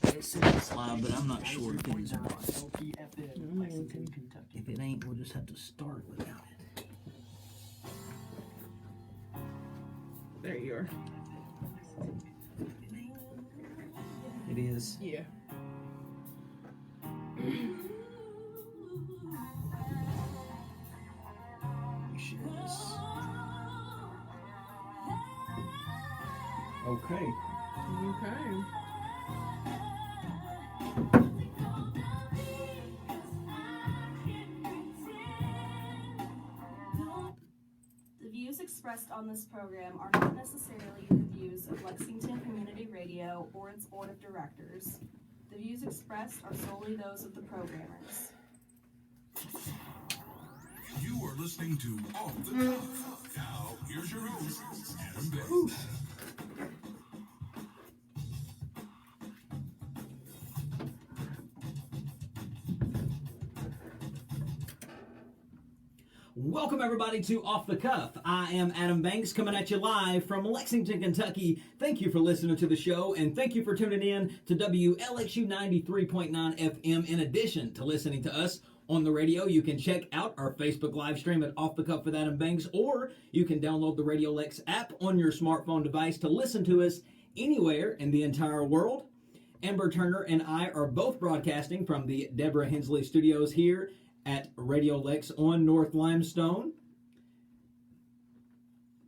It says live, but I'm not sure if it is or not. If it ain't, we'll just have to start without it. There you are. It is. Yeah. Share this. Okay. Okay. The views expressed on this program are not necessarily the views of Lexington Community Radio or its board of directors. The views expressed are solely those of the programmers. You are listening to Off the Cuff. Now, here's your host, Adam Banks. Welcome everybody to Off the Cuff. I am Adam Banks coming at you live from Lexington, Kentucky. Thank you for listening to the show and thank you for tuning in to WLXU 93.9 FM. In addition to listening to us on the radio, you can check out our Facebook live stream at Off the Cuff with Adam Banks, or you can download the Radio Lex app on your smartphone device to listen to us anywhere in the entire world. Amber Turner and I are both broadcasting from the Deborah Hensley Studios here at Radio Lex on North Limestone.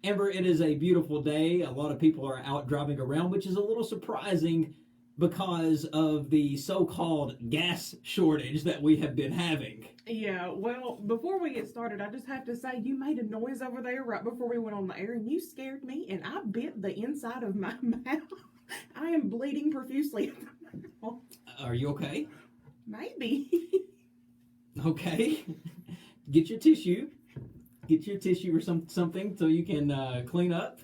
Amber, it is a beautiful day. A lot of people are out driving around, which is a little surprising because of the so-called gas shortage that we have been having. Yeah, well, before we get started, I just have to say you made a noise over there right before we went on the air, and you scared me, and I bit the inside of my mouth. I am bleeding profusely. Are you okay? Maybe. Okay. Get your tissue. Get your tissue or something so you can clean up.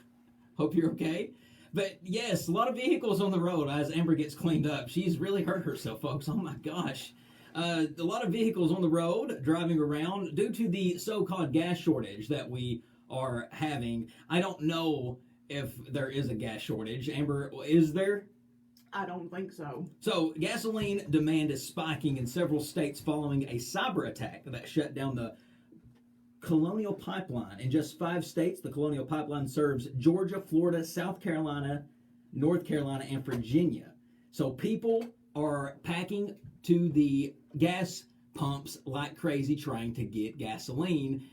Hope you're okay. But yes, a lot of vehicles on the road as Amber gets cleaned up. She's really hurt herself, folks. Oh my gosh. A lot of vehicles on the road driving around due to the so-called gas shortage that we are having. I don't know if there is a gas shortage. Amber, is there? I don't think so. So, gasoline demand is spiking in several states following a cyber attack that shut down the Colonial Pipeline. In just 5 states, the Colonial Pipeline serves Georgia, Florida, South Carolina, North Carolina, and Virginia. So people are packing to the gas pumps like crazy trying to get gasoline.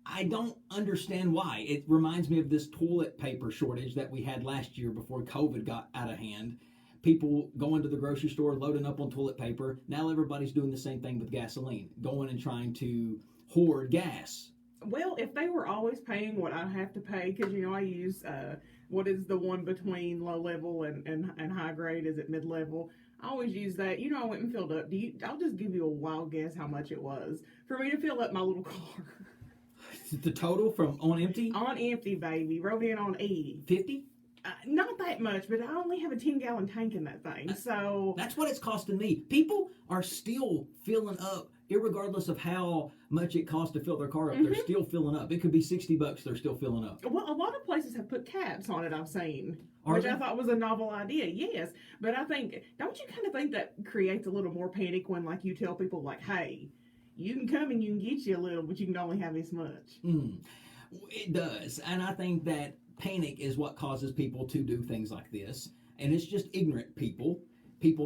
I don't understand why. It reminds me of this toilet paper shortage that we had last year before COVID got out of hand. People going to the grocery store, loading up on toilet paper. Now everybody's doing the same thing with gasoline, going and trying to hoard gas. Well, if they were always paying what I have to pay, because, you know, I use, what is the one between low level and high grade? Is it mid-level? I always use that. You know, I went and filled up. I'll just give you a wild guess how much it was for me to fill up my little car. The total from on empty? On empty, baby. Wrote in on E. 50? Not that much, but I only have a 10-gallon tank in that thing, so... That's what it's costing me. People are still filling up, irregardless of how much it costs to fill their car up. Mm-hmm. They're still filling up. It could be $60, they're still filling up. Well, a lot of places have put caps on it, I've seen, which I thought was a novel idea, yes. But I think, don't you kind of think that creates a little more panic when, like, you tell people, like, hey, you can come and you can get you a little, but you can only have this much? It does, and I think that panic is what causes people to do things like this, and it's just ignorant people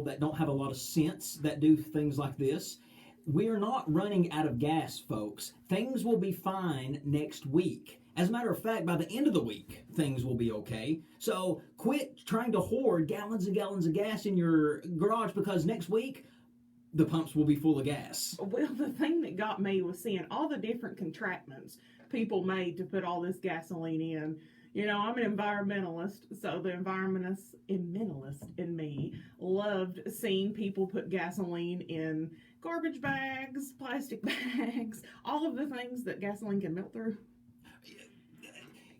that don't have a lot of sense that do things like this. We're not running out of gas, folks. Things will be fine next week. As a matter of fact, by the end of the week, things will be okay. So quit trying to hoard gallons and gallons of gas in your garage, because next week the pumps will be full of gas. Well, the thing that got me was seeing all the different contraptions people made to put all this gasoline in. You know, I'm an environmentalist, so the environmentalist in me loved seeing people put gasoline in garbage bags, plastic bags, all of the things that gasoline can melt through.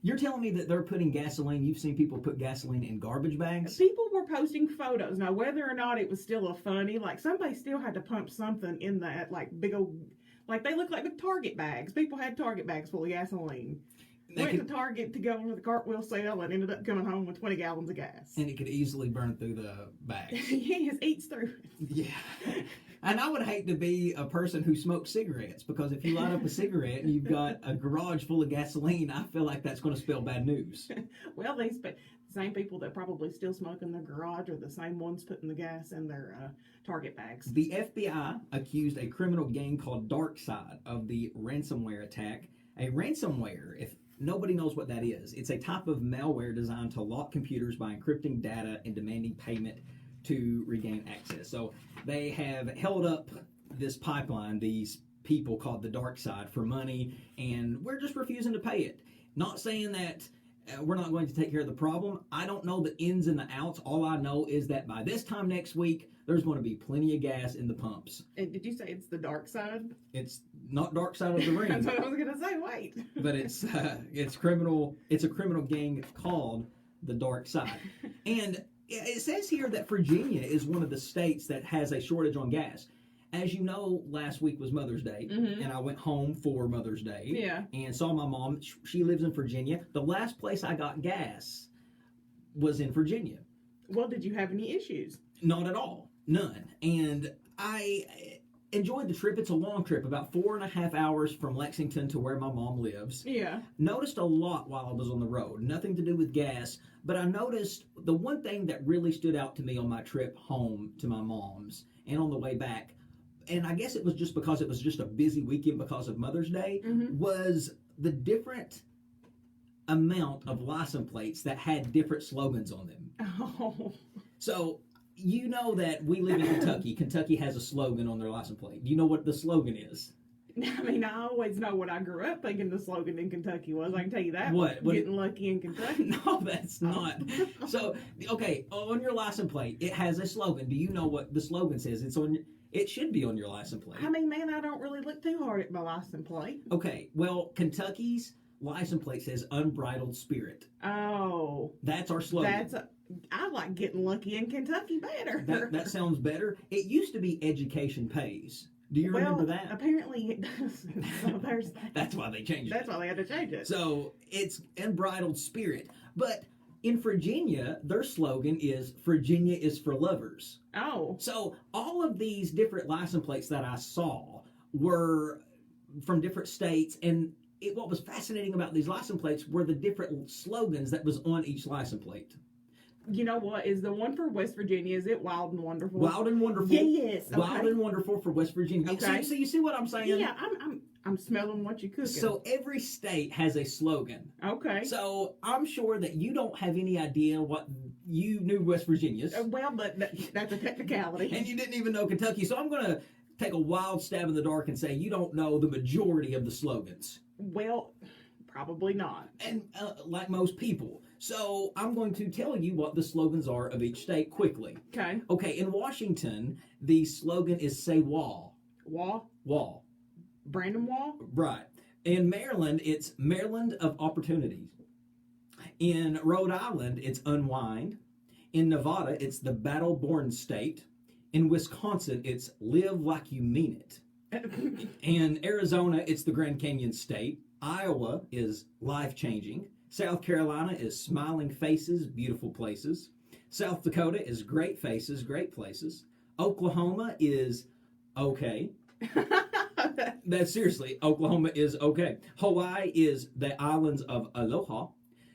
You're telling me that they're putting gasoline, you've seen people put gasoline in garbage bags? People were posting photos. Now, whether or not it was still a funny, like somebody still had to pump something in that, like big old, like they look like big Target bags. People had Target bags full of gasoline. Went to Target to go to the cartwheel sale and ended up coming home with 20 gallons of gas. And it could easily burn through the bags. Yes, eats through it. Yeah. And I would hate to be a person who smokes cigarettes, because if you light up a cigarette and you've got a garage full of gasoline, I feel like that's going to spell bad news. Well, the same people that probably still smoke in their garage are the same ones putting the gas in their Target bags. The FBI accused a criminal gang called DarkSide of the ransomware attack. A ransomware, if nobody knows what that is, it's a type of malware designed to lock computers by encrypting data and demanding payment to regain access. So they have held up this pipeline, these people called the dark side, for money, and we're just refusing to pay it. Not saying that we're not going to take care of the problem. I don't know the ins and the outs. All I know is that by this time next week, there's going to be plenty of gas in the pumps. And did you say it's the dark side? It's not dark side of the ring. That's what I was going to say. Wait. But it's criminal. It's a criminal gang called the dark side. And it says here that Virginia is one of the states that has a shortage on gas. As you know, last week was Mother's Day, and I went home for Mother's Day and saw my mom. She lives in Virginia. The last place I got gas was in Virginia. Well, did you have any issues? Not at all. None. And I enjoyed the trip. It's a long trip, about 4.5 hours from Lexington to where my mom lives. Yeah. Noticed a lot while I was on the road. Nothing to do with gas, but I noticed the one thing that really stood out to me on my trip home to my mom's and on the way back, and I guess it was just because it was just a busy weekend because of Mother's Day, was the different amount of license plates that had different slogans on them. Oh. So, you know that we live in Kentucky. Kentucky has a slogan on their license plate. Do you know what the slogan is? I mean, I always know what I grew up thinking the slogan in Kentucky was. I can tell you that. What? Getting lucky in Kentucky. No, that's not. So, okay, on your license plate, it has a slogan. Do you know what the slogan says? It should be on your license plate. I mean, man, I don't really look too hard at my license plate. Okay, well, Kentucky's license plate says unbridled spirit. Oh. That's our slogan. I like getting lucky in Kentucky better. That sounds better. It used to be education pays. Do you remember that? Apparently it does. So there's that. That's why they changed it. That's why they had to change it. So it's unbridled spirit. But in Virginia, their slogan is Virginia is for lovers. Oh. So all of these different license plates that I saw were from different states, and what was fascinating about these license plates were the different slogans that was on each license plate. You know what? Is the one for West Virginia, is it Wild and Wonderful? Wild and Wonderful. Yes. Okay. Wild and Wonderful for West Virginia. Okay. So you see what I'm saying? Yeah, I'm smelling what you're cooking. So every state has a slogan. Okay. So I'm sure that you don't have any idea what you knew West Virginia's. Well, but that's a technicality. And you didn't even know Kentucky. So I'm going to take a wild stab in the dark and say you don't know the majority of the slogans. Well, probably not. And like most people. So I'm going to tell you what the slogans are of each state quickly. Okay. Okay, in Washington, the slogan is say wall. Wall? Wall. Brandon Wall? Right. In Maryland, it's Maryland of Opportunities. In Rhode Island, it's Unwind. In Nevada, it's the Battle-Born State. In Wisconsin, it's Live Like You Mean It. In Arizona, it's the Grand Canyon State. Iowa is Life-Changing. South Carolina is Smiling Faces, Beautiful Places. South Dakota is Great Faces, Great Places. Oklahoma is Okay. That's seriously, Oklahoma is okay. Hawaii is the islands of Aloha.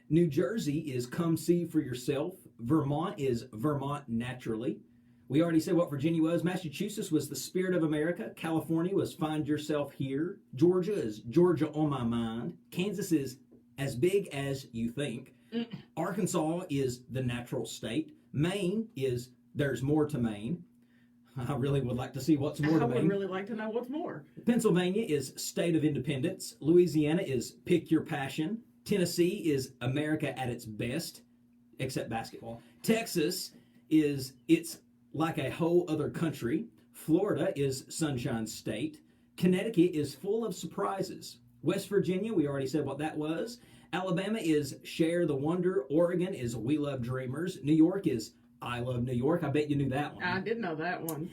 New Jersey is Come See for Yourself. Vermont is Vermont Naturally. We already said what Virginia was. Massachusetts was the Spirit of America. California was Find Yourself Here. Georgia is Georgia on My Mind. Kansas is As Big as You Think. Arkansas is The Natural State. Maine is There's More to Maine. I really would like to see what's more to Maine. I would really like to know what's more. Pennsylvania is State of Independence. Louisiana is Pick Your Passion. Tennessee is America at its best, except basketball. Texas is It's Like a Whole Other Country. Florida is Sunshine State. Connecticut is Full of Surprises. West Virginia, we already said what that was. Alabama is Share the Wonder. Oregon is We Love Dreamers. New York is I Love New York. I bet you knew that one. I did know that one.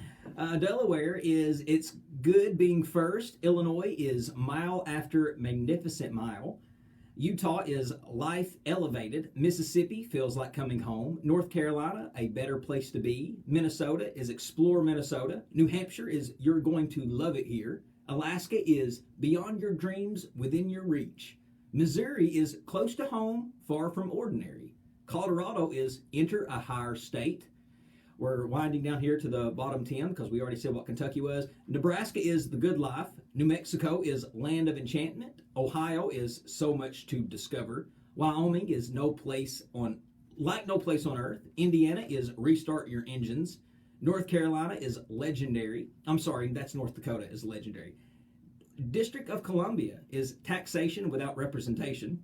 Delaware is It's Good Being First. Illinois is Mile After Magnificent Mile. Utah is life elevated. Mississippi feels like coming home. North Carolina, a better place to be. Minnesota is explore Minnesota. New Hampshire is you're going to love it here. Alaska is beyond your dreams, within your reach. Missouri is close to home, far from ordinary. Colorado is enter a higher state. We're winding down here to the bottom 10 because we already said what Kentucky was. Nebraska is the good life. New Mexico is land of enchantment. Ohio is so much to discover. Wyoming is no place on earth. Indiana is restart your engines. North Carolina is legendary. I'm sorry, that's North Dakota is legendary. District of Columbia is taxation without representation.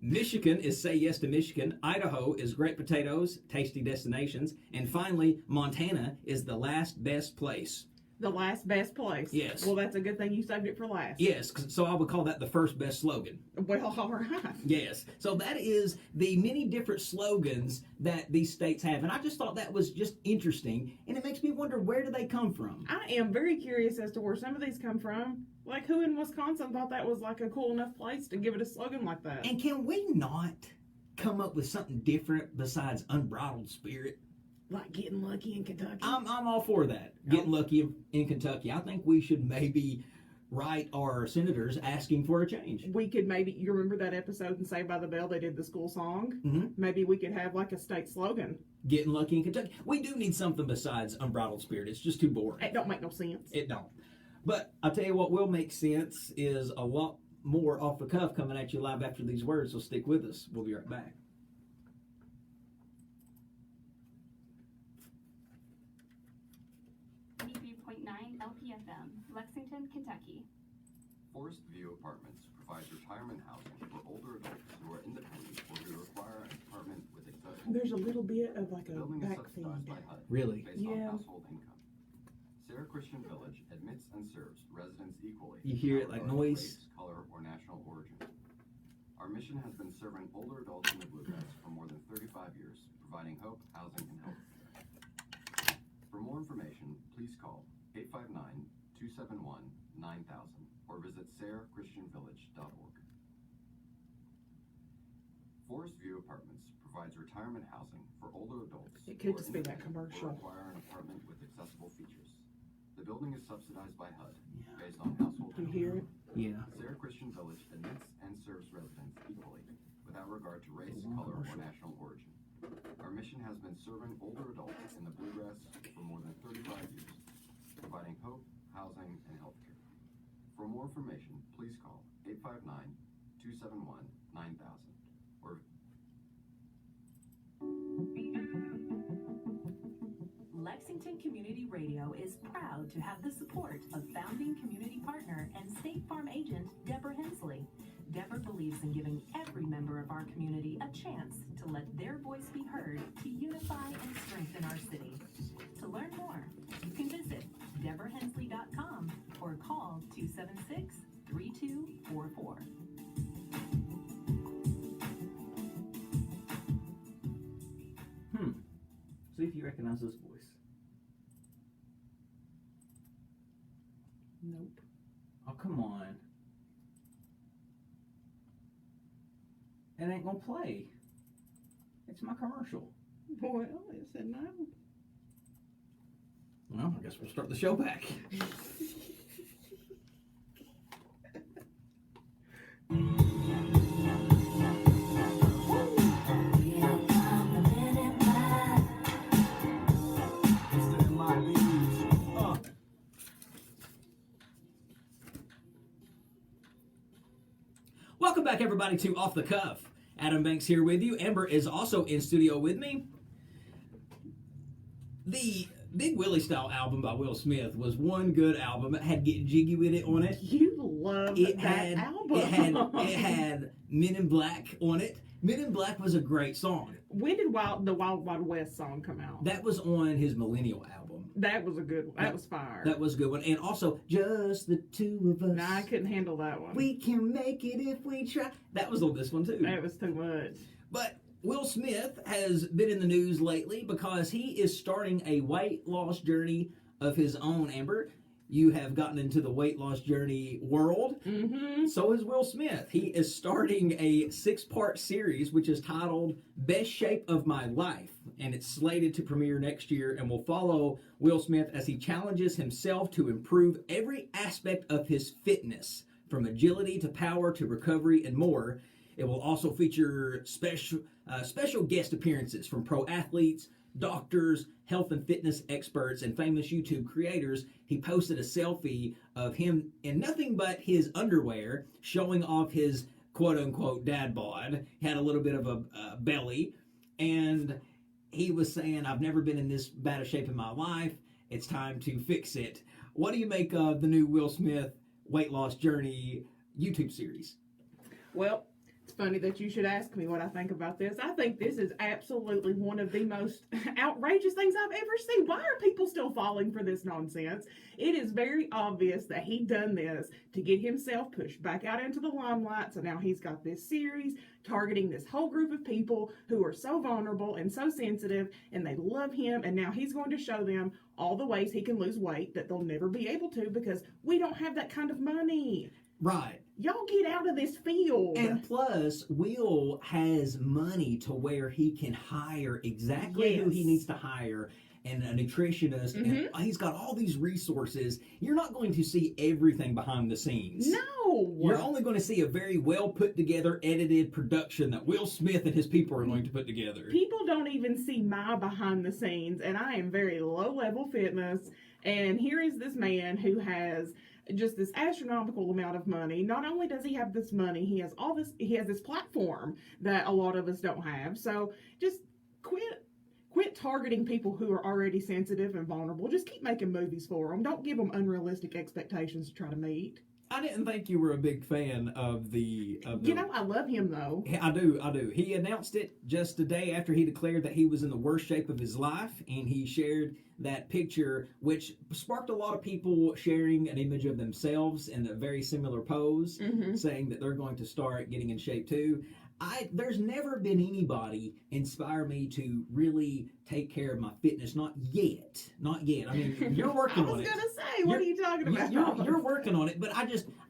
Michigan is say yes to Michigan. Idaho is great potatoes, tasty destinations. And finally, Montana is the last best place. The last best place. Yes. Well, that's a good thing you saved it for last. Yes, so I would call that the first best slogan. Well, all right. Yes. So that is the many different slogans that these states have. And I just thought that was just interesting. And it makes me wonder, where do they come from? I am very curious as to where some of these come from. Like, who in Wisconsin thought that was like a cool enough place to give it a slogan like that? And can we not come up with something different besides unbridled spirit? Like getting lucky in Kentucky? I'm all for that. Getting lucky in Kentucky. I think we should maybe write our senators asking for a change. We could maybe, you remember that episode in Saved by the Bell, they did the school song? Mm-hmm. Maybe we could have like a state slogan. Getting lucky in Kentucky. We do need something besides unbridled spirit. It's just too boring. It don't make no sense. It don't. But I'll tell you what will make sense is a lot more off the cuff coming at you live after these words, so stick with us. We'll be right back. 93.9 LPFM, Lexington, Kentucky. Forest View Apartments provides retirement housing for older adults who are independent or who require an apartment with accessible. There's a little bit of like The a building is back subsidized feed. by HUD Really? based on Yeah. household income. Sarah Christian Village admits and serves residents equally. You hear it without like regard to noise? Race, color, or national origin. Our mission has been serving older adults in the Bluegrass for more than 35 years, providing hope, housing, and health care. For more information, please call 859-271-9000 or visit sarahchristianvillage.org. Forest View Apartments provides retirement housing for older adults It could who are just be that independent commercial. or require an apartment with accessible features. The building is subsidized by HUD based on household You hear it? Yeah. Sarah Christian Village admits and serves residents equally, without regard to race, color, or national origin. Our mission has been serving older adults in the Bluegrass for more than 35 years, providing hope, housing, and health care. For more information, please call 859-271-9000 or Lexington Community Radio is proud to have the support of founding community partner and State Farm agent Deborah Hensley. Deborah believes in giving every member of our community a chance to let their voice be heard to unify and strengthen our city. To learn more, you can visit deborahhensley.com or call 276-3244. See if you recognize this voice. Nope. Oh, come on. It ain't gonna play. It's my commercial. Well, it said no. Well, I guess we'll start the show back. Welcome back, everybody, to Off the Cuff. Adam Banks here with you. Amber is also in studio with me. The Big Willie Style album by Will Smith was one good album. It had Get Jiggy With It on it. You love that album. It had Men in Black on it. Men in Black was a great song. When did the Wild Wild West song come out? That was on his Millennial album. That was a good one. That was fire. That was a good one. And also, Just the Two of Us. No, I couldn't handle that one. We can make it if we try. That was on this one, too. That was too much. But Will Smith has been in the news lately because he is starting a weight loss journey of his own, Amber. you have gotten into the weight loss journey world. Mm-hmm. So is Will Smith. He is starting a 6-part series which is titled Best Shape of My Life, and it's slated to premiere next year and will follow Will Smith as he challenges himself to improve every aspect of his fitness, from agility to power to recovery and more. It will also feature special guest appearances from pro athletes, doctors, health and fitness experts, and famous YouTube creators. He posted a selfie of him in nothing but his underwear, showing off his quote-unquote dad bod. He had a little bit of a belly, and he was saying, I've never been in this bad a shape in my life. It's time to fix it. What do you make of the new Will Smith weight loss journey YouTube series? Well, it's funny that you should ask me what I think about this. I think this is absolutely one of the most outrageous things I've ever seen. Why are people still falling for this nonsense? It is very obvious that he done this to get himself pushed back out into the limelight. So now he's got this series targeting this whole group of people who are so vulnerable and so sensitive, and they love him. And now he's going to show them all the ways he can lose weight that they'll never be able to because we don't have that kind of money. Right. Y'all get out of this field. And plus, Will has money to where he can hire exactly who he needs to hire, and a nutritionist, and he's got all these resources. You're not going to see everything behind the scenes. No! You're only going to see a very well put together, edited production that Will Smith and his people are going to put together. People don't even see my behind the scenes, and I am very low level fitness, and here is this man who has just this astronomical amount of money. Not only does he have this money, he has this platform that a lot of us don't have. So just quit targeting people who are already sensitive and vulnerable. Just keep making movies for them. Don't give them unrealistic expectations to try to meet. I didn't think you were a big fan of the. You know, I love him though. I do. He announced it just a day after he declared that he was in the worst shape of his life, and he shared that picture, which sparked a lot of people sharing an image of themselves in a very similar pose, saying that they're going to start getting in shape too. There's never been anybody inspire me to really take care of my fitness. Not yet. I mean, you're working on it. I was going to say, what are you talking about? You're working on it, but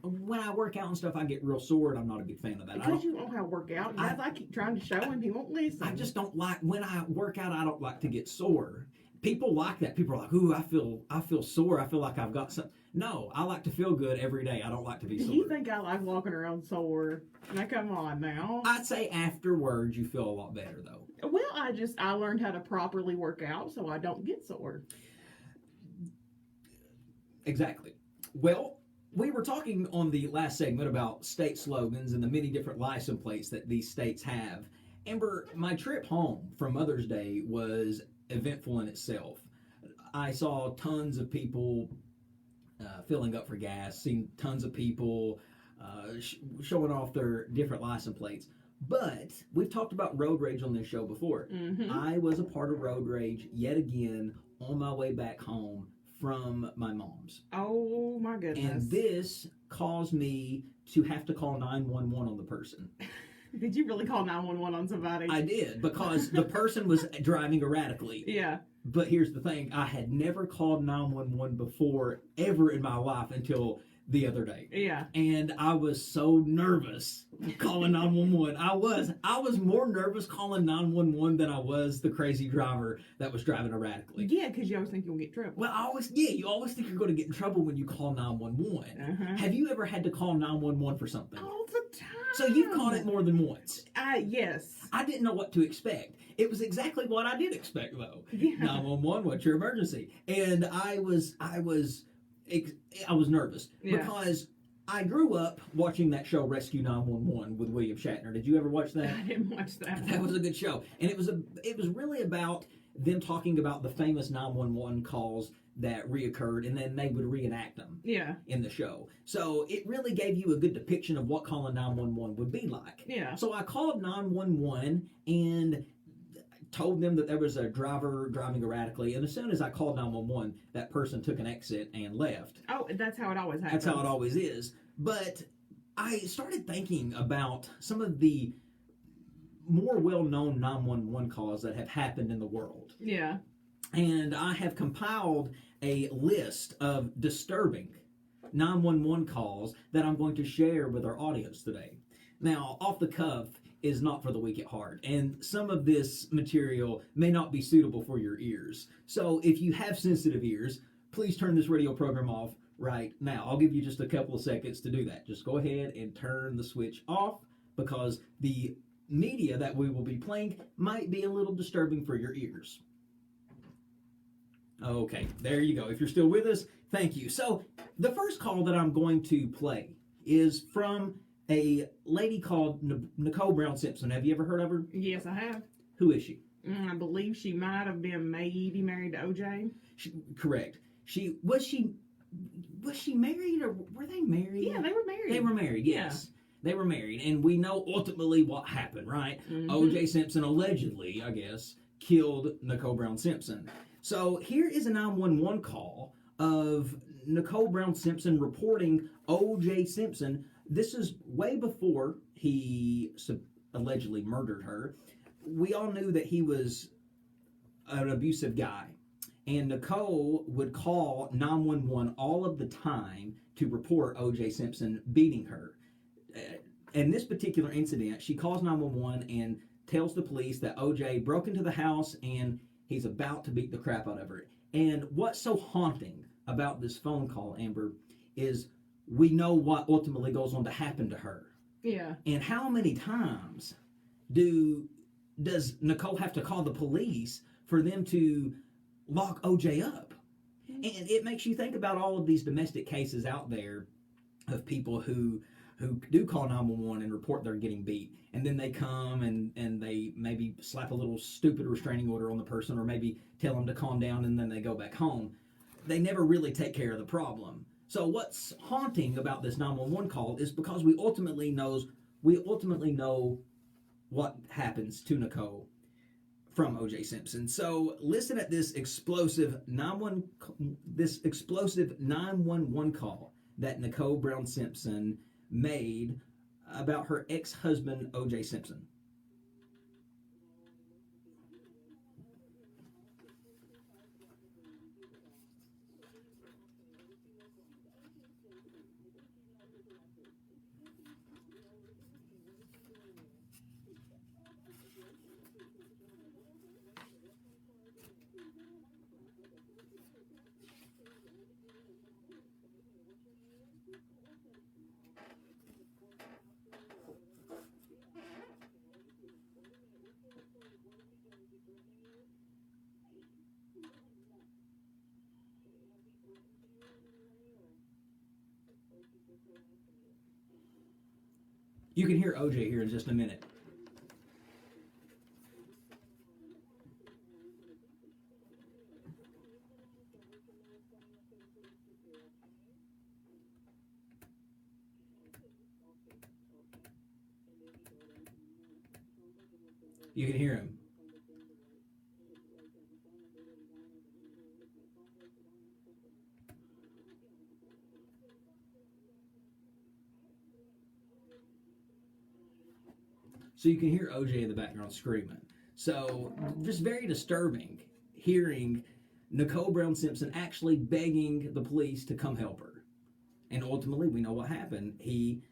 when I work out and stuff, I get real sore, and I'm not a big fan of that. Because you won't have work out. As I keep trying to show him, he won't listen. I just don't like, when I work out, I don't like to get sore. People like that. People are like, ooh, I feel sore. I feel like I've got something. No, I like to feel good every day. I don't like to be sore. You think I like walking around sore? Now, come on now. I'd say afterwards you feel a lot better, though. Well, I learned how to properly work out so I don't get sore. Exactly. Well, we were talking on the last segment about state slogans and the many different license plates that these states have. Amber, my trip home from Mother's Day was eventful in itself. I saw tons of people filling up for gas, seen tons of people showing off their different license plates. But we've talked about road rage on this show before. I was a part of road rage yet again on my way back home from my mom's. Oh my goodness. And this caused me to have to call 911 on the person. Did you really call 911 on somebody? I did, because the person was driving erratically. Yeah. But here's the thing. I had never called 911 before, ever in my life, until the other day. Yeah. And I was so nervous calling 911. I was more nervous calling 911 than I was the crazy driver that was driving erratically. Yeah, because you always think you'll get trouble. Well, you always think you're going to get in trouble when you call 911. Have you ever had to call 911 for something? All the time. So you've called it more than once. Yes. I didn't know what to expect. It was exactly what I did expect, though. Yeah. 911, what's your emergency? And I was nervous because I grew up watching that show Rescue 911 with William Shatner. Did you ever watch that? I didn't watch that. That was a good show, and it was really about them talking about the famous 911 calls that reoccurred, and then they would reenact them. Yeah. In the show, so it really gave you a good depiction of what calling 911 would be like. Yeah. So I called 911 and told them that there was a driver driving erratically, and as soon as I called 911, that person took an exit and left. Oh, that's how it always happens. That's how it always is. But I started thinking about some of the more well-known 911 calls that have happened in the world. Yeah. and I have compiled a list of disturbing 911 calls that I'm going to share with our audience today. Now, Off the Cuff is not for the weak at heart, and some of this material may not be suitable for your ears. So if you have sensitive ears, please turn this radio program off right now. I'll give you just a couple of seconds to do that. Just go ahead and turn the switch off, because the media that we will be playing might be a little disturbing for your ears. Okay, there you go. If you're still with us, thank you. So the first call that I'm going to play is from a lady called Nicole Brown Simpson. Have you ever heard of her? Yes, I have. Who is she? I believe she might have been maybe married to OJ. Correct. Was she married, or were they married? Yeah, they were married. They were married, yes. Yeah. They were married, and we know ultimately what happened, right? Mm-hmm. O.J. Simpson allegedly, I guess, killed Nicole Brown Simpson. So here is a 911 call of Nicole Brown Simpson reporting O.J. Simpson. This is way before he allegedly murdered her. We all knew that he was an abusive guy, and Nicole would call 911 all of the time to report O.J. Simpson beating her. In this particular incident, she calls 911 and tells the police that O.J. broke into the house and he's about to beat the crap out of her. And what's so haunting about this phone call, Amber, is we know what ultimately goes on to happen to her. Yeah. And how many times does Nicole have to call the police for them to lock O.J. up? And it makes you think about all of these domestic cases out there of people who do call 911 and report they're getting beat, and then they come and they maybe slap a little stupid restraining order on the person, or maybe tell them to calm down, and then they go back home. They never really take care of the problem. So what's haunting about this 911 call is because we ultimately know what happens to Nicole from O.J. Simpson. So listen at this explosive 911 call that Nicole Brown Simpson made about her ex-husband O.J. Simpson. You can hear O.J. here in just a minute. You can hear him. So you can hear O.J. in the background screaming. So just very disturbing hearing Nicole Brown Simpson actually begging the police to come help her. And ultimately, we know what happened. He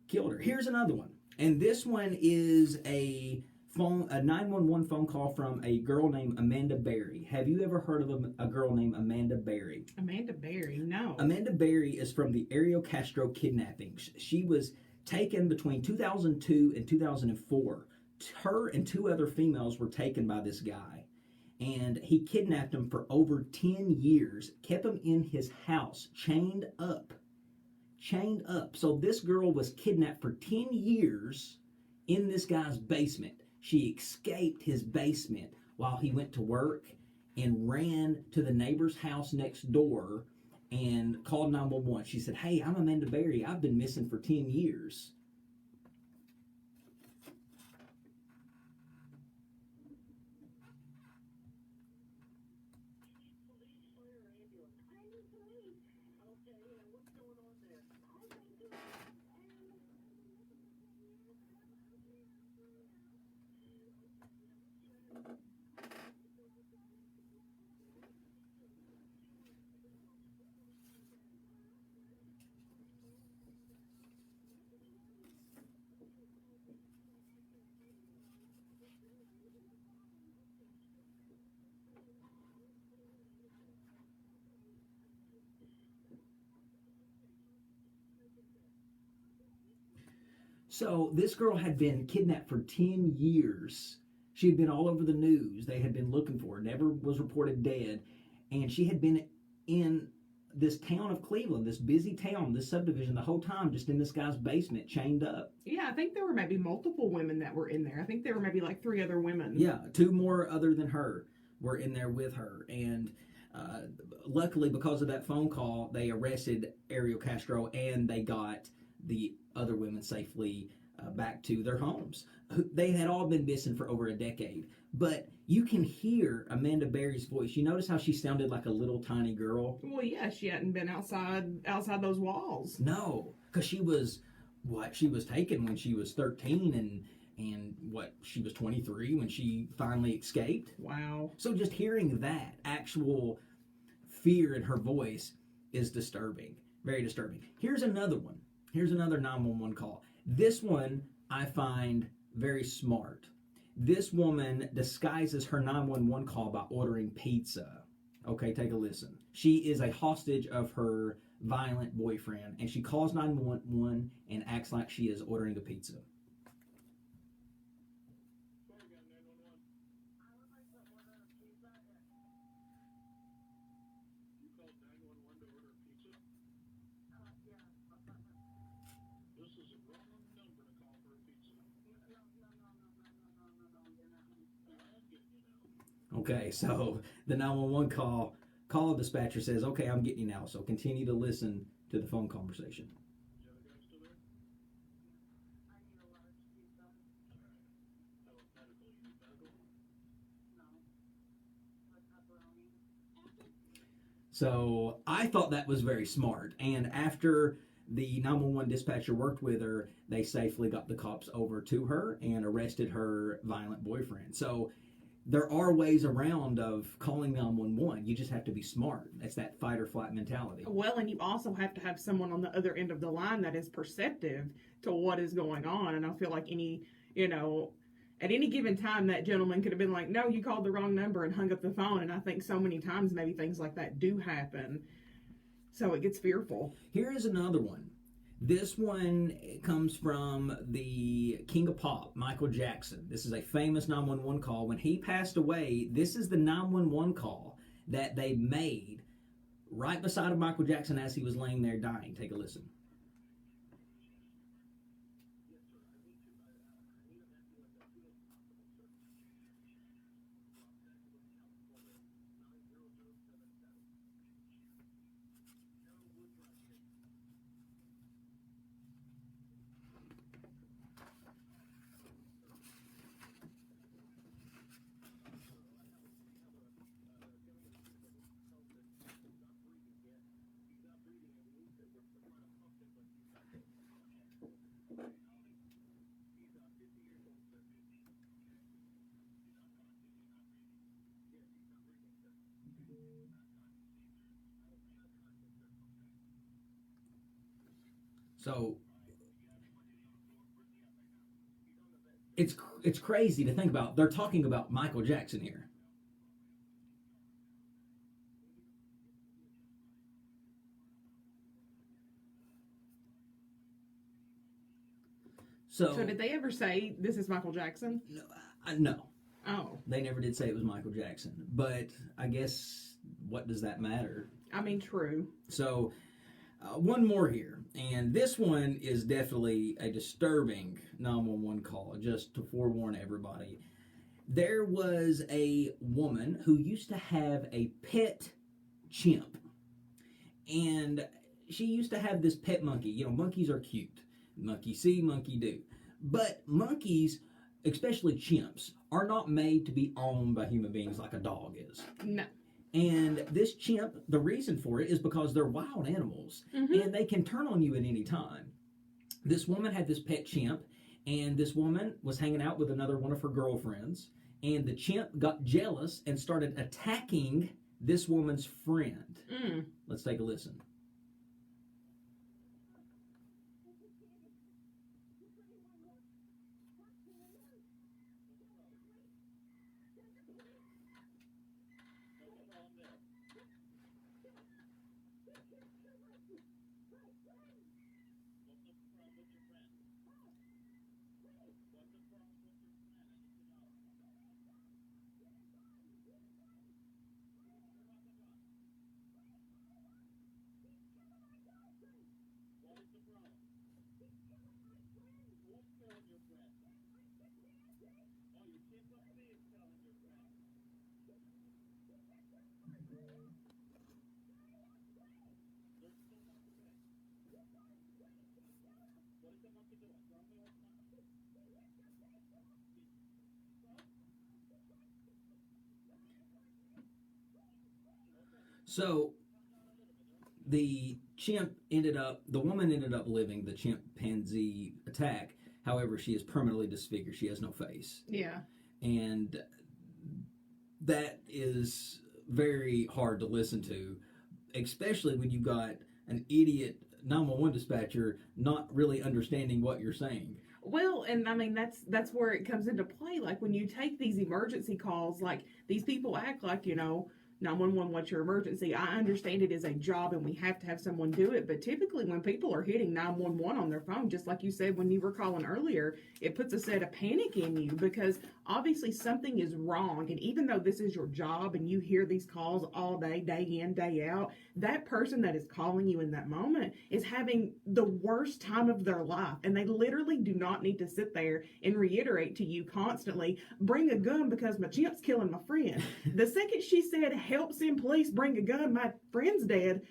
killed her. Here's another one. And this one is a 911 phone call from a girl named Amanda Berry. Have you ever heard of a girl named Amanda Berry? Amanda Berry, no. Amanda Berry is from the Ariel Castro kidnapping. She was taken between 2002 and 2004. Her and two other females were taken by this guy, and he kidnapped them for over 10 years, kept them in his house, chained up. So this girl was kidnapped for 10 years in this guy's basement. She escaped his basement while he went to work and ran to the neighbor's house next door and called 911. She said, "Hey, I'm Amanda Berry. I've been missing for 10 years. So this girl had been kidnapped for 10 years. She had been all over the news. They had been looking for her, never was reported dead. And she had been in this town of Cleveland, this busy town, this subdivision, the whole time, just in this guy's basement, chained up. Yeah, I think there were maybe multiple women that were in there. I think there were maybe like 3 other women. Yeah, 2 more other than her were in there with her. And luckily, because of that phone call, they arrested Ariel Castro and they got the other women safely back to their homes. They had all been missing for over a decade. But you can hear Amanda Berry's voice. You notice how she sounded like a little tiny girl? Well, yeah, she hadn't been outside those walls. No, because she was taken when she was 13 and she was 23 when she finally escaped. Wow. So just hearing that actual fear in her voice is disturbing, very disturbing. Here's another one. Here's another 911 call. This one I find very smart. This woman disguises her 911 call by ordering pizza. Okay, take a listen. She is a hostage of her violent boyfriend, and she calls 911 and acts like she is ordering a pizza. Okay, so the 911 call dispatcher says, okay, I'm getting you now, so continue to listen to the phone conversation. So I thought that was very smart, and after the 911 dispatcher worked with her, they safely got the cops over to her and arrested her violent boyfriend. So there are ways around of calling 911. You just have to be smart. That's that fight or flight mentality. Well, and you also have to have someone on the other end of the line that is perceptive to what is going on. And I feel like at any given time, that gentleman could have been like, no, you called the wrong number and hung up the phone. And I think so many times maybe things like that do happen. So it gets fearful. Here is another one. This one comes from the King of Pop, Michael Jackson. This is a famous 911 call. When he passed away, this is the 911 call that they made right beside of Michael Jackson as he was laying there dying. Take a listen. So it's crazy to think about. They're talking about Michael Jackson here. So did they ever say this is Michael Jackson? No. Oh. They never did say it was Michael Jackson. But I guess, what does that matter? I mean, true. So one more here. And this one is definitely a disturbing 911 call, just to forewarn everybody. There was a woman who used to have a pet chimp. And she used to have this pet monkey. You know, monkeys are cute. Monkey see, monkey do. But monkeys, especially chimps, are not made to be owned by human beings like a dog is. No. And this chimp, the reason for it is because they're wild animals, and they can turn on you at any time. This woman had this pet chimp, and this woman was hanging out with another one of her girlfriends, and the chimp got jealous and started attacking this woman's friend. Let's take a listen. So the woman ended up living the chimpanzee attack. However, she is permanently disfigured. She has no face. Yeah. And that is very hard to listen to, especially when you got an idiot 911 dispatcher not really understanding what you're saying. Well, and I mean that's where it comes into play. Like when you take these emergency calls, like these people act like, 911, what's your emergency? I understand it is a job and we have to have someone do it, but typically when people are hitting 911 on their phone, just like you said when you were calling earlier, it puts a set of panic in you because obviously something is wrong. And even though this is your job and you hear these calls all day, day in, day out, that person that is calling you in that moment is having the worst time of their life. And they literally do not need to sit there and reiterate to you constantly, bring a gun because my chimp's killing my friend. The second she said, help, send police, bring a gun, my friend's dead.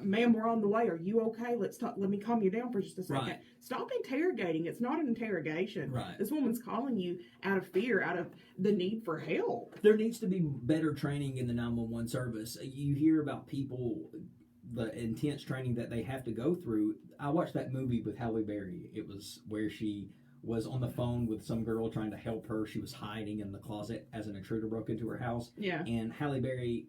Ma'am, we're on the way. Are you okay? Let's talk. Let me calm you down for just a second. Right. Stop interrogating. It's not an interrogation. Right. This woman's calling you out of fear, out of the need for help. There needs to be better training in the 911 service. You hear about people, the intense training that they have to go through. I watched that movie with Halle Berry. It was where she was on the phone with some girl trying to help her. She was hiding in the closet as an intruder broke into her house. Yeah. And Halle Berry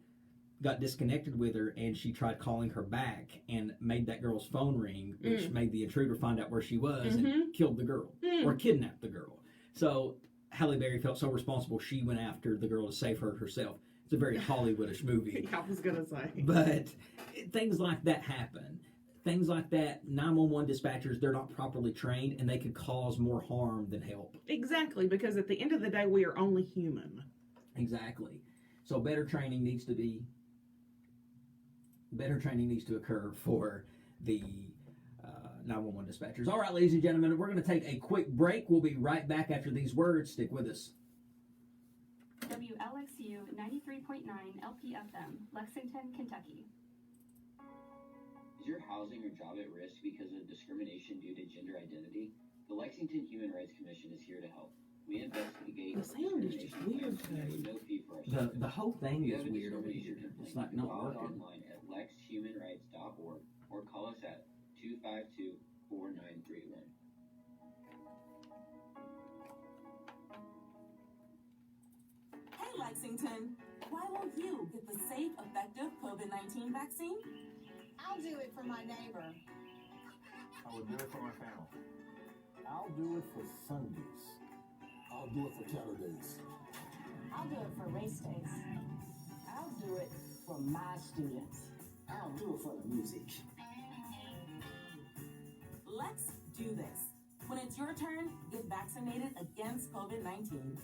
got disconnected with her, and she tried calling her back and made that girl's phone ring, which made the intruder find out where she was and killed the girl or kidnapped the girl. So Halle Berry felt so responsible, she went after the girl to save her herself. It's a very Hollywoodish movie. I was going to say. But things like that happen. Things like that, 911 dispatchers, they're not properly trained, and they could cause more harm than help. Exactly, because at the end of the day, we are only human. Exactly. So better training needs to occur for the 911 dispatchers. All right, ladies and gentlemen, we're going to take a quick break. We'll be right back after these words. Stick with us. WLXU 93.9 LPFM, Lexington, Kentucky. Is your housing or job at risk because of discrimination due to gender identity? The Lexington Human Rights Commission is here to help. We investigate The sound is just weird today. with no fee for our The whole thing If you is have a weird over discrimination here. complaint, It's like you can not file it working. online at lexhumanrights.org or call us at 252-4931. Hey Lexington, why won't you get the safe, effective COVID-19 vaccine? I'll do it for my neighbor. I would do it for my family. I'll do it for Sundays. I'll do it for Saturdays. I'll do it for race days. I'll do it for my students. I'll do it for the music. Let's do this. When it's your turn, get vaccinated against COVID-19.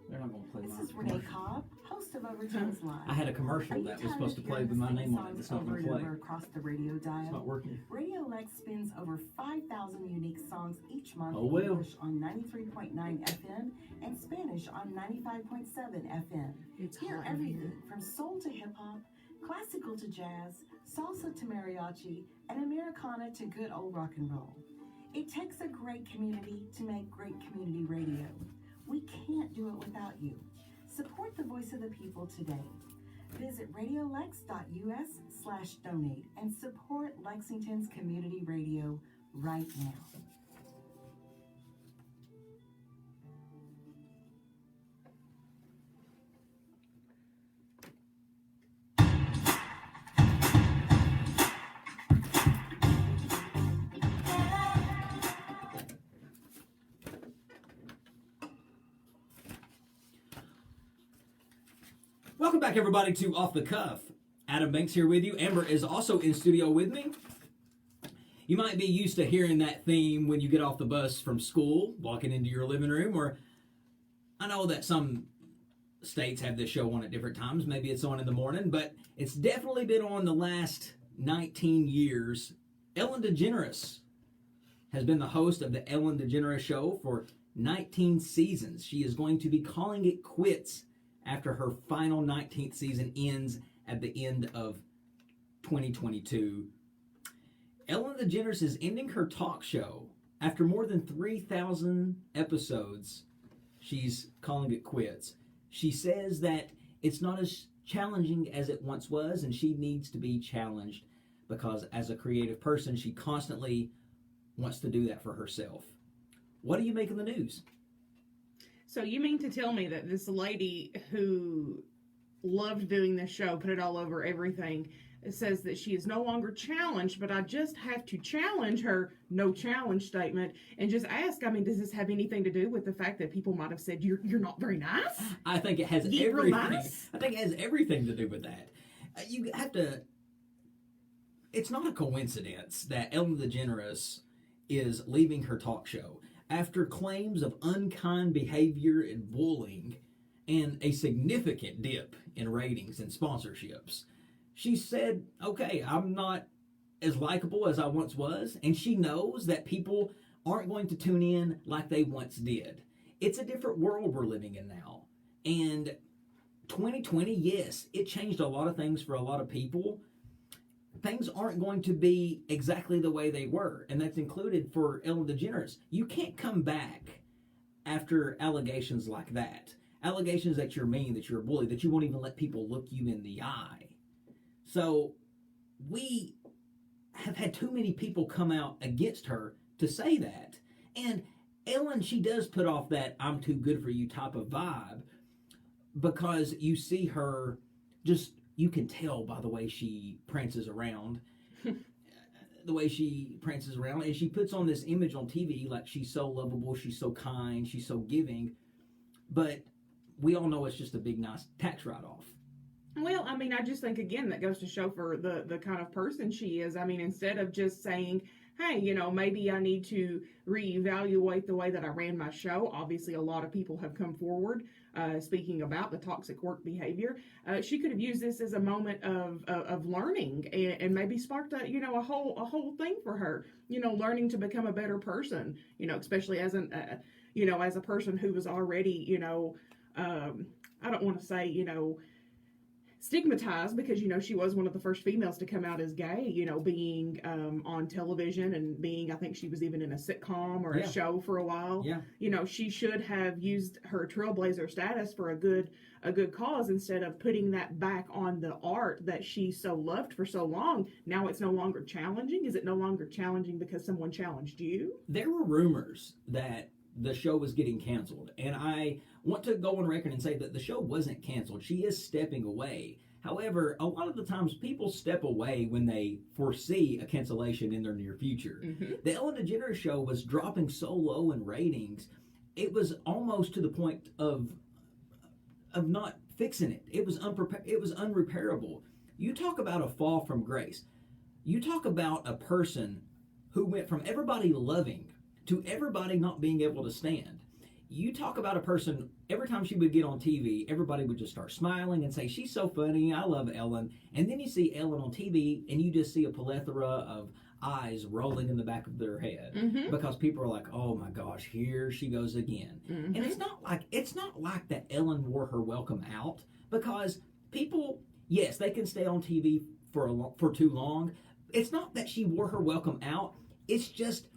They're not going to play This my is Renee Cobb, host of Overtones Live. I had a commercial that was supposed to play with my name on it. It's not going to play. Across the radio dial. It's not working. Radio Lex spins over 5,000 unique songs each month Oh, well. in English on 93.9 FM and Spanish on 95.7 FM. Hear everything from soul to hip hop, classical to jazz, salsa to mariachi, and Americana to good old rock and roll. It takes a great community to make great community radio. We can't do it without you. Support the voice of the people today. Visit radiolex.us/donate and support Lexington's community radio right now. Welcome back, everybody, to Off the Cuff. Adam Banks here with you. Amber is also in studio with me. You might be used to hearing that theme when you get off the bus from school, walking into your living room, or I know that some states have this show on at different times. Maybe it's on in the morning, but it's definitely been on the last 19 years. Ellen DeGeneres has been the host of the Ellen DeGeneres Show for 19 seasons. She is going to be calling it quits after her final 19th season ends at the end of 2022. Ellen DeGeneres is ending her talk show After more than 3,000 episodes, she's calling it quits. She says that it's not as challenging as it once was, and she needs to be challenged because as a creative person, she constantly wants to do that for herself. What do you make of the news? So you mean to tell me that this lady who loved doing this show, put it all over everything, says that she is no longer challenged, but I just have to challenge her no challenge statement and just ask, I mean, does this have anything to do with the fact that people might have said you're not very nice? I think it has everything. Nice? I think it has everything to do with that. You have to. It's not a coincidence that Ellen DeGeneres is leaving her talk show after claims of unkind behavior and bullying and a significant dip in ratings and sponsorships. She said, okay, I'm not as likable as I once was, and she knows that people aren't going to tune in like they once did. It's a different world we're living in now. And 2020, yes, it changed a lot of things for a lot of people. Things aren't going to be exactly the way they were, and that's included for Ellen DeGeneres. You can't come back after allegations like that. Allegations that you're mean, that you're a bully, that you won't even let people look you in the eye. So we have had too many people come out against her to say that. And Ellen, she does put off that I'm too good for you type of vibe because you see her just, you can tell by the way she prances around. The way she prances around. And she puts on this image on TV like she's so lovable, she's so kind, she's so giving. But we all know it's just a big, nice tax write-off. Well, I mean, I just think, again, that goes to show for the kind of person she is. I mean, instead of just saying, hey, you know, maybe I need to reevaluate the way that I ran my show. Obviously, a lot of people have come forward speaking about the toxic work behavior. She could have used this as a moment of learning and maybe sparked a whole thing for her. You know, learning to become a better person. You know, especially as as a person who was already, I don't want to say, stigmatized because, she was one of the first females to come out as gay, being on television and being, I think she was even in a sitcom or a show for a while. Yeah. She should have used her trailblazer status for a good cause instead of putting that back on the art that she so loved for so long. Now it's no longer challenging. Is it no longer challenging because someone challenged you? There were rumors that the show was getting canceled, and I want to go on record and say that the show wasn't canceled. She is stepping away. However, a lot of the times people step away when they foresee a cancellation in their near future. Mm-hmm. The Ellen DeGeneres show was dropping so low in ratings, it was almost to the point of not fixing it. It was unrepairable. You talk about a fall from grace. You talk about a person who went from everybody loving to everybody not being able to stand. You talk about a person, every time she would get on TV, everybody would just start smiling and say, she's so funny, I love Ellen. And then you see Ellen on TV and you just see a plethora of eyes rolling in the back of their head. Mm-hmm. Because people are like, oh my gosh, here she goes again. Mm-hmm. And it's not like that Ellen wore her welcome out, because people, yes, they can stay on TV for too long. It's not that she wore her welcome out, it's just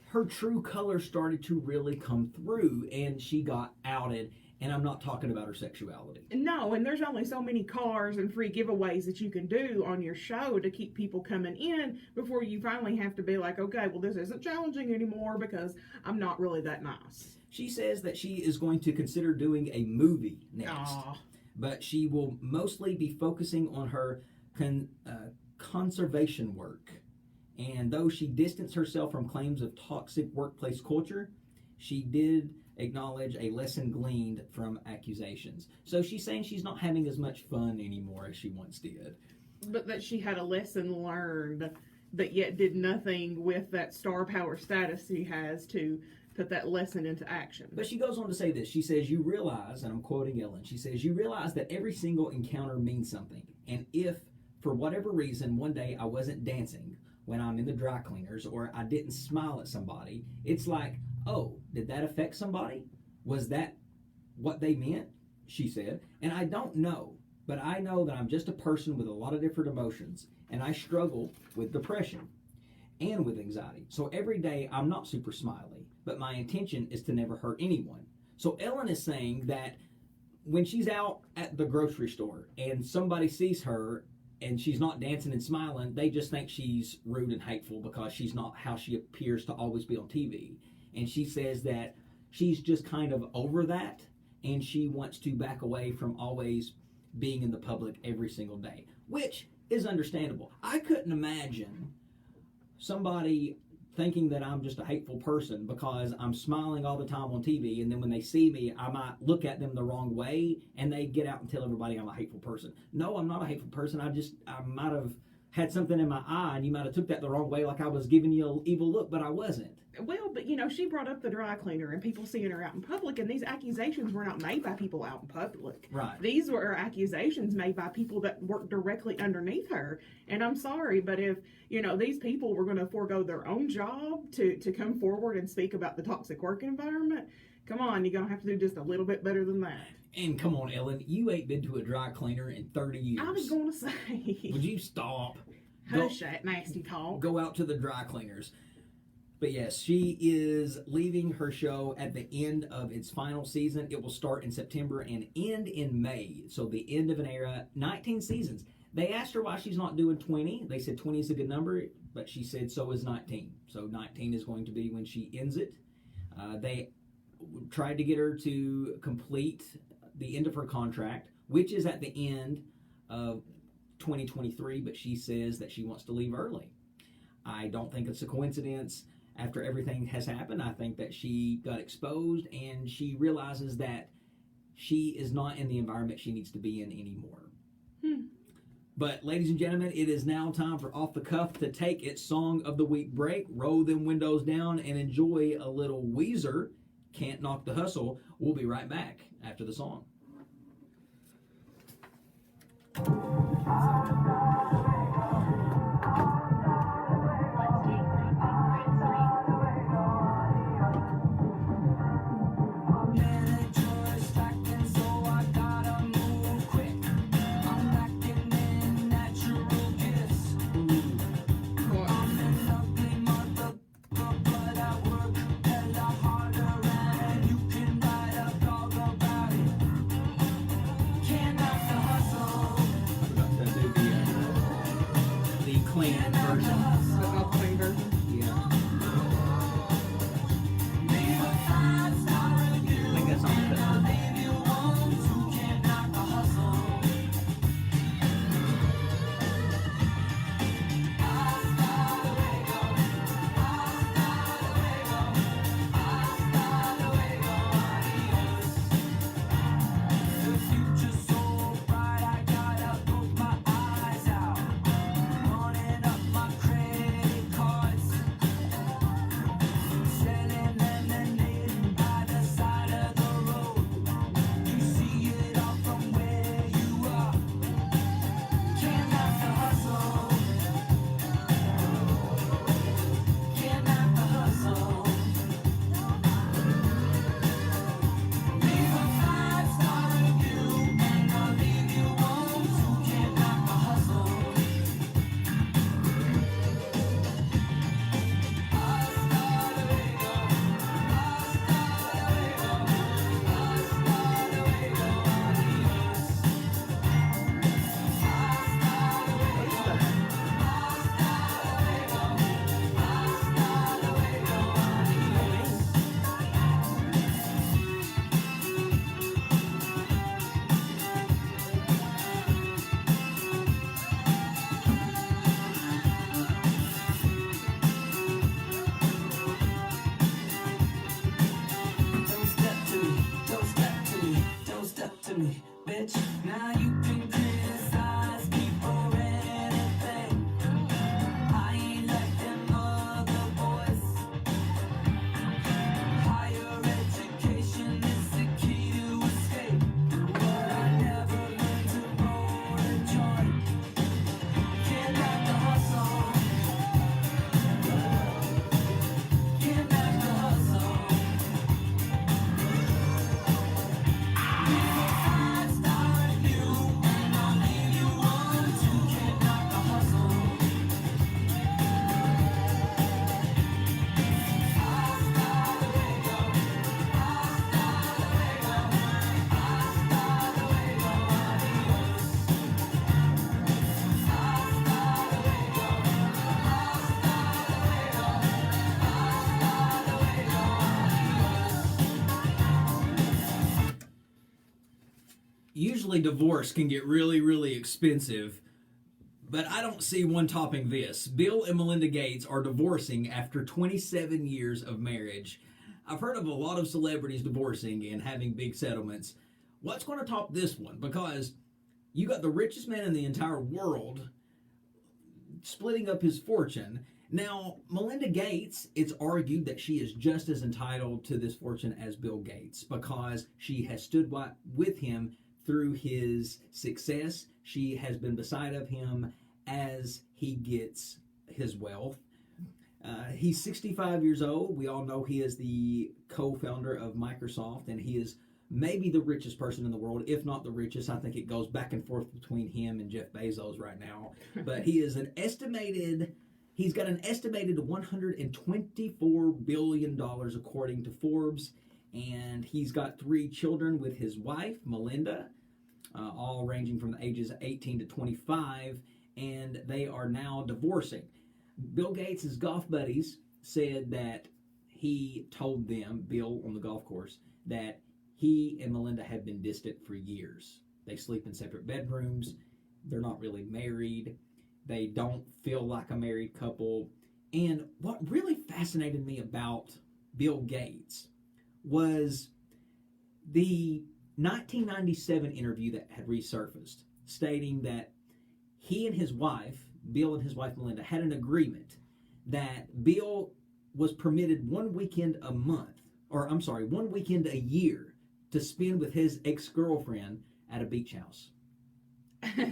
her true colors started to really come through and she got outed. And I'm not talking about her sexuality. No, and there's only so many cars and free giveaways that you can do on your show to keep people coming in before you finally have to be like, okay, well, this isn't challenging anymore because I'm not really that nice. She says that she is going to consider doing a movie next. Aww. But she will mostly be focusing on her conservation work. And though she distanced herself from claims of toxic workplace culture, she did acknowledge a lesson gleaned from accusations. So she's saying she's not having as much fun anymore as she once did. But that she had a lesson learned, but yet did nothing with that star power status she has to put that lesson into action. But she goes on to say this. She says, you realize, and I'm quoting Ellen, she says, you realize that every single encounter means something. And if, for whatever reason, one day I wasn't dancing when I'm in the dry cleaners, or I didn't smile at somebody, it's like, oh, did that affect somebody? Was that what they meant? She said. And I don't know, but I know that I'm just a person with a lot of different emotions, and I struggle with depression. and with anxiety. So every day I'm not super smiley, but my intention is to never hurt anyone. So Ellen is saying that when she's out at the grocery store and somebody sees her and she's not dancing and smiling, they just think she's rude and hateful because she's not how she appears to always be on TV. And she says that she's just kind of over that, and she wants to back away from always being in the public every single day, which is understandable. I couldn't imagine somebody thinking that I'm just a hateful person because I'm smiling all the time on TV, and then when they see me, I might look at them the wrong way, and they get out and tell everybody I'm a hateful person. No, I'm not a hateful person. I might have had something in my eye, and you might have took that the wrong way, like I was giving you an evil look, but I wasn't. Well, but she brought up the dry cleaner and people seeing her out in public, and these accusations were not made by people out in public. Right. These were accusations made by people that worked directly underneath her. And I'm sorry, but if, these people were going to forego their own job to come forward and speak about the toxic work environment, come on, you're going to have to do just a little bit better than that. And come on, Ellen, you ain't been to a dry cleaner in 30 years. I was going to say. Would you stop? Hush that nasty talk. Go out to the dry cleaners. But yes, she is leaving her show at the end of its final season. It will start in September and end in May. So the end of an era, 19 seasons. They asked her why she's not doing 20. They said 20 is a good number, but she said so is 19. So 19 is going to be when she ends it. They tried to get her to complete the end of her contract, which is at the end of 2023, but she says that she wants to leave early. I don't think it's a coincidence. After everything has happened, I think that she got exposed and she realizes that she is not in the environment she needs to be in anymore. But ladies and gentlemen, it is now time for Off the Cuff to take its Song of the Week break, roll them windows down, and enjoy a little Weezer, Can't Knock the Hustle. We'll be right back after the song. usually divorce can get really, really expensive, but I don't see one topping this. Bill and Melinda Gates are divorcing after 27 years of marriage. I've heard of a lot of celebrities divorcing and having big settlements. What's going to top this one? Because you got the richest man in the entire world splitting up his fortune. Now, Melinda Gates, it's argued that she is just as entitled to this fortune as Bill Gates because she has stood with him through his success. She has been beside of him as he gets his wealth. He's 65 years old. We all know he is the co-founder of Microsoft, and he is maybe the richest person in the world, if not the richest. I think it goes back and forth between him and Jeff Bezos right now. But he's got an estimated $124 billion according to Forbes, and he's got 3 children with his wife, Melinda, all ranging from the ages of 18 to 25, and they are now divorcing. Bill Gates' golf buddies said that he told them, Bill on the golf course, that he and Melinda have been distant for years. They sleep in separate bedrooms. They're not really married. They don't feel like a married couple. And what really fascinated me about Bill Gates was the 1997 interview that had resurfaced, stating that he and his wife, Bill and his wife Melinda, had an agreement that Bill was permitted one weekend a year to spend with his ex-girlfriend at a beach house.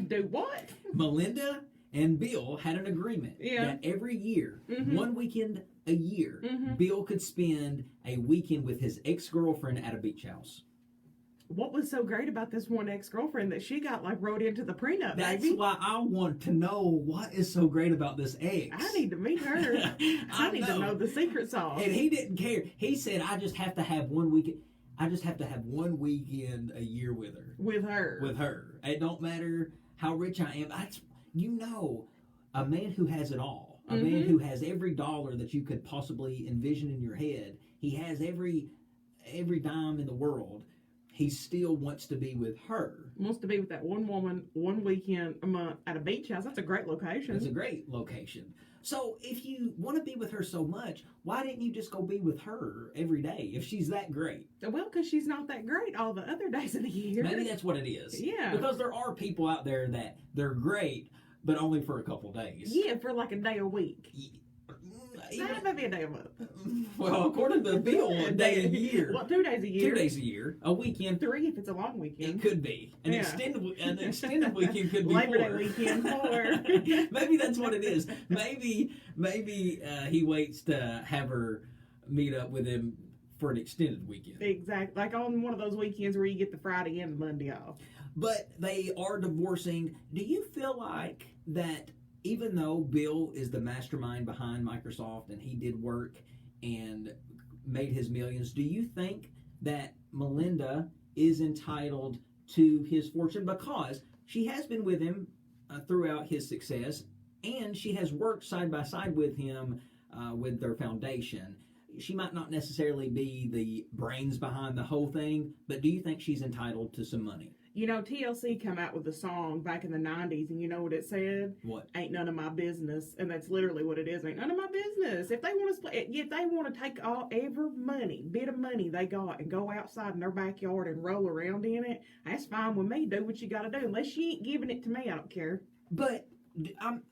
Do what? Melinda and Bill had an agreement that every year, one weekend a year, Bill could spend a weekend with his ex-girlfriend at a beach house. What was so great about this one ex-girlfriend that she got wrote into the prenup, That's baby? why I want to know what is so great about this ex. I need to meet her. I need to know the secret sauce. And he didn't care. He said, I just have to have one weekend. I just have to have one weekend a year with her. With her. It don't matter how rich I am. A man who has it all. A man who has every dollar that you could possibly envision in your head. He has every dime in the world. He still wants to be with her. Wants to be with that one woman, one weekend a month at a beach house. That's a great location. It's a great location. So if you want to be with her so much, why didn't you just go be with her every day if she's that great? Well, because she's not that great all the other days of the year. Maybe that's what it is. Yeah. Because there are people out there that they're great, but only for a couple days. Yeah, for like a day a week. Maybe a day a month. Well, according to Bill, a day a year. Well, 2 days a year. 2 days a year. A weekend. 3 if it's a long weekend. It could be. An extended weekend could be Labor 4. Day weekend 4. Maybe that's what it is. Maybe he waits to have her meet up with him for an extended weekend. Exactly. Like on one of those weekends where you get the Friday and the Monday off. But they are divorcing. Do you feel like that even though Bill is the mastermind behind Microsoft and he did work and made his millions, do you think that Melinda is entitled to his fortune because she has been with him throughout his success and she has worked side by side with him with their foundation? She might not necessarily be the brains behind the whole thing, but do you think she's entitled to some money? You know, TLC come out with a song back in the 90s, and you know what it said? What? Ain't none of my business. And that's literally what it is. Ain't none of my business. If they want to split, if they want to take every bit of money they got and go outside in their backyard and roll around in it, that's fine with me. Do what you got to do. Unless you ain't giving it to me, I don't care. But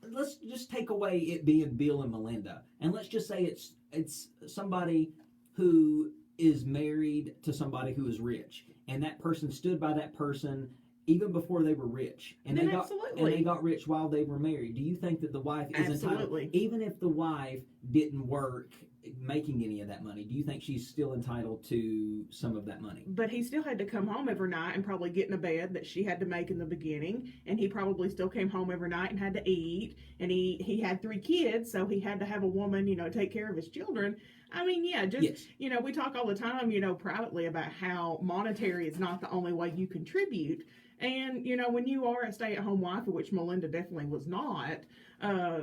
let's just take away it being Bill and Melinda, and let's just say it's somebody who is married to somebody who is rich, and that person stood by that person even before they were rich, and they got rich while they were married. Do you think that the wife is entitled, even if the wife didn't work making any of that money, do you think she's still entitled to some of that money? But he still had to come home every night and probably get in a bed that she had to make in the beginning, and he probably still came home every night and had to eat, and he had 3 kids, so he had to have a woman, take care of his children. I mean, we talk all the time, privately about how monetary is not the only way you contribute. And, when you are a stay-at-home wife, which Melinda definitely was not, I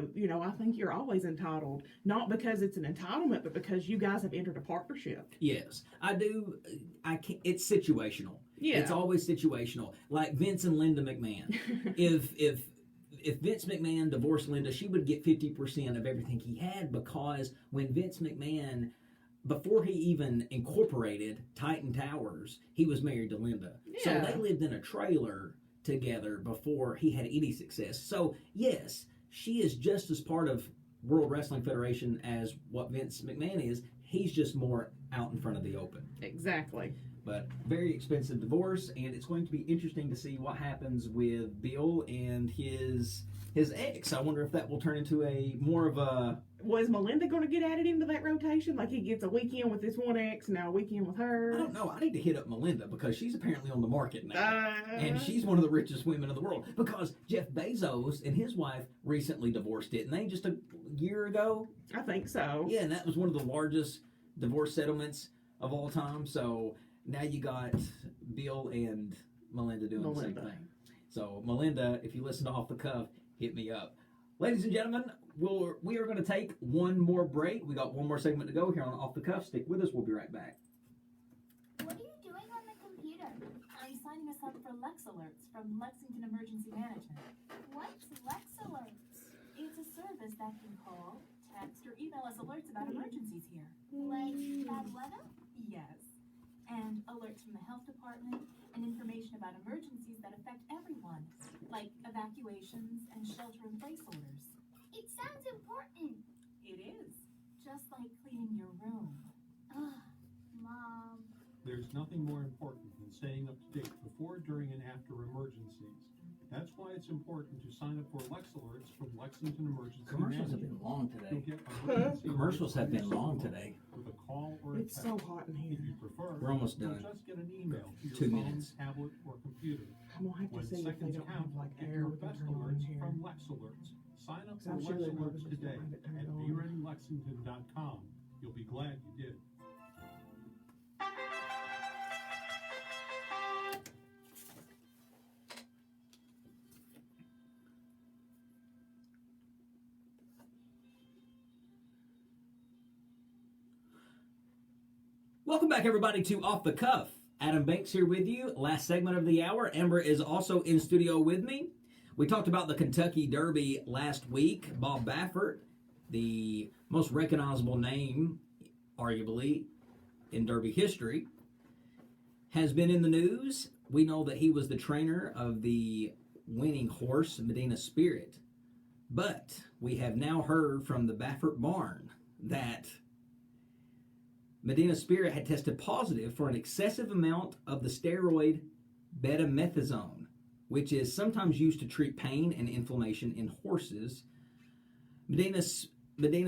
think you're always entitled. Not because it's an entitlement, but because you guys have entered a partnership. Yes, I do. It's situational. Yeah. It's always situational. Like Vince and Linda McMahon. If Vince McMahon divorced Linda, she would get 50% of everything he had, because when Vince McMahon, before he even incorporated Titan Towers, he was married to Linda. So Yeah. they lived in a trailer together before he had any success. So yes, she is just as part of World Wrestling Federation as what Vince McMahon is. He's just more out in front of the open. Exactly. But very expensive divorce, and it's going to be interesting to see what happens with Bill and his ex. I wonder if that will turn into a more of a... Was Melinda going to get added into that rotation? Like he gets a weekend with this one ex, now a weekend with her? I don't know. I need to hit up Melinda, because she's apparently on the market now. And she's one of the richest women in the world. Because Jeff Bezos and his wife recently divorced, didn't they? Just a year ago? I think so. Yeah, and that was one of the largest divorce settlements of all time. So now you got Bill and Melinda doing the same thing. So Melinda, if you listen to Off the Cuff, hit me up. Ladies and gentlemen, we are going to take one more break. We got one more segment to go here on Off the Cuff. Stick with us. We'll be right back. What are you doing on the computer? I'm signing us up for Lex Alerts from Lexington Emergency Management. What's Lex Alerts? It's a service that can call, text, or email us alerts about emergencies here. Like bad weather? Yes. And alerts from the health department and information about emergencies that affect everyone, like evacuations and shelter-in-place orders. It sounds important. It is. Just like cleaning your room. Ugh, Mom. There's nothing more important than staying up to date before, during, and after emergencies. That's why it's important to sign up for Lex Alerts from Lexington Emergency Commercials have Management. been long today. You'll get emergency Commercials have alerts been long today. with a call or a It's text. so hot in If here. you prefer, We're almost you'll done. just get an email to your 2 phone, minutes. tablet, or computer. I'm going to have When to see if they seconds don't count, have like get air your we can best turn on alerts here. from Lex Alerts. Sign up So for I'm sure Lex they will Alerts just today find it, turn at it on. BeReadyLexington.com. You'll be glad you did. Welcome back, everybody, to Off the Cuff. Adam Banks here with you. Last segment of the hour. Amber is also in studio with me. We talked about the Kentucky Derby last week. Bob Baffert, the most recognizable name, arguably, in Derby history, has been in the news. We know that he was the trainer of the winning horse, Medina Spirit. But we have now heard from the Baffert barn that Medina Spirit had tested positive for an excessive amount of the steroid betamethasone, which is sometimes used to treat pain and inflammation in horses. Medina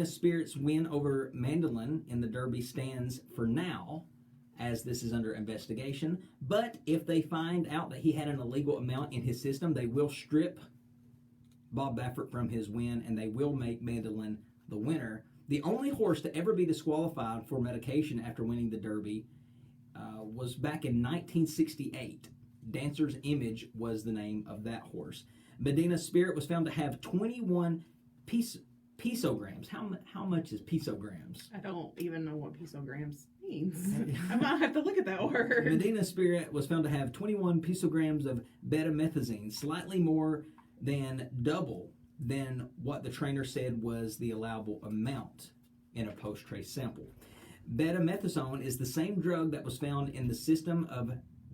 Spirit's win over Mandolin in the Derby stands for now, as this is under investigation. But if they find out that he had an illegal amount in his system, they will strip Bob Baffert from his win, and they will make Mandolin the winner. The only horse to ever be disqualified for medication after winning the Derby was back in 1968. Dancer's Image was the name of that horse. Medina Spirit was found to have 21 pisograms. How much is pisograms? I don't even know what pisograms means. I might have to look at that word. Medina Spirit was found to have 21 pisograms of betamethasone, slightly more than double than what the trainer said was the allowable amount in a post-trace sample. Betamethasone is the same drug that was found in the system of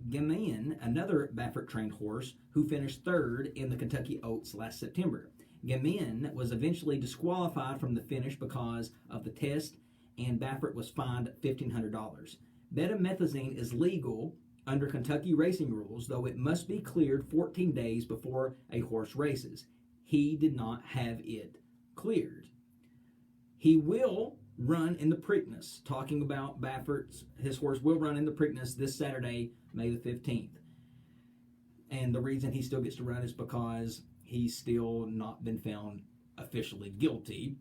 Gamin, another Baffert-trained horse who finished third in the Kentucky Oaks last September. Gamin was eventually disqualified from the finish because of the test, and Baffert was fined $1,500. Betamethasone is legal under Kentucky racing rules, though it must be cleared 14 days before a horse races. He did not have it cleared. He will run in the Preakness. Talking about Baffert's, his horse will run in the Preakness this Saturday, May the 15th. And the reason he still gets to run is because he's still not been found officially guilty.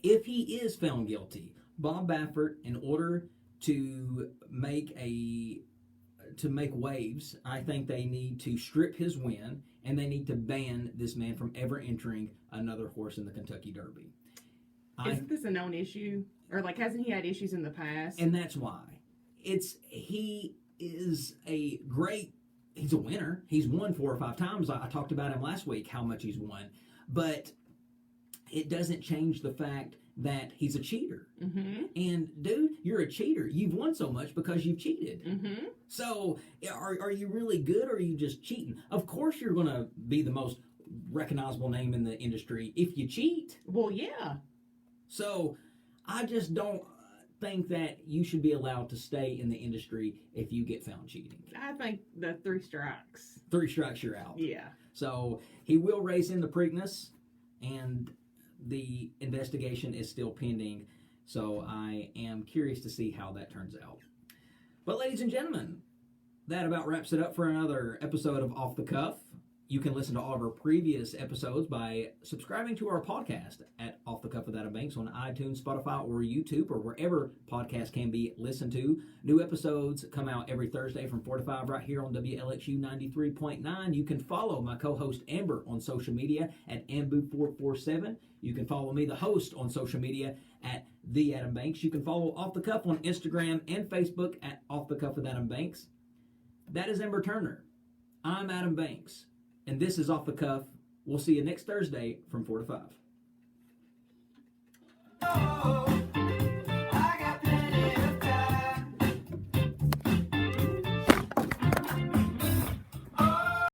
If he is found guilty, Bob Baffert, in order to make waves, I think they need to strip his win, and they need to ban this man from ever entering another horse in the Kentucky Derby. Isn't this a known issue? Or, like, hasn't he had issues in the past? And that's why. He is a great, he's a winner. He's won 4 or 5 times. I talked about him last week, how much he's won. But it doesn't change the fact that he's a cheater. Mm-hmm. And dude, you're a cheater. You've won so much because you've cheated. Mm-hmm. So are you really good, or are you just cheating? Of course you're going to be the most recognizable name in the industry if you cheat. Well, yeah. So I just don't think that you should be allowed to stay in the industry if you get found cheating. I think the 3 strikes. 3 strikes, you're out. Yeah. So he will race in the Preakness, and the investigation is still pending. So I am curious to see how that turns out. But ladies and gentlemen, that about wraps it up for another episode of Off the Cuff. You can listen to all of our previous episodes by subscribing to our podcast at Off the Cuff with Adam Banks on iTunes, Spotify, or YouTube, or wherever podcasts can be listened to. New episodes come out every Thursday from 4 to 5 right here on WLXU 93.9. You can follow my co-host Amber on social media at Ambu447. You can follow me, the host, on social media at The Adam Banks. You can follow Off the Cuff on Instagram and Facebook at Off the Cuff with Adam Banks. That is Amber Turner. I'm Adam Banks. And this is Off the Cuff. We'll see you next Thursday from 4 to 5.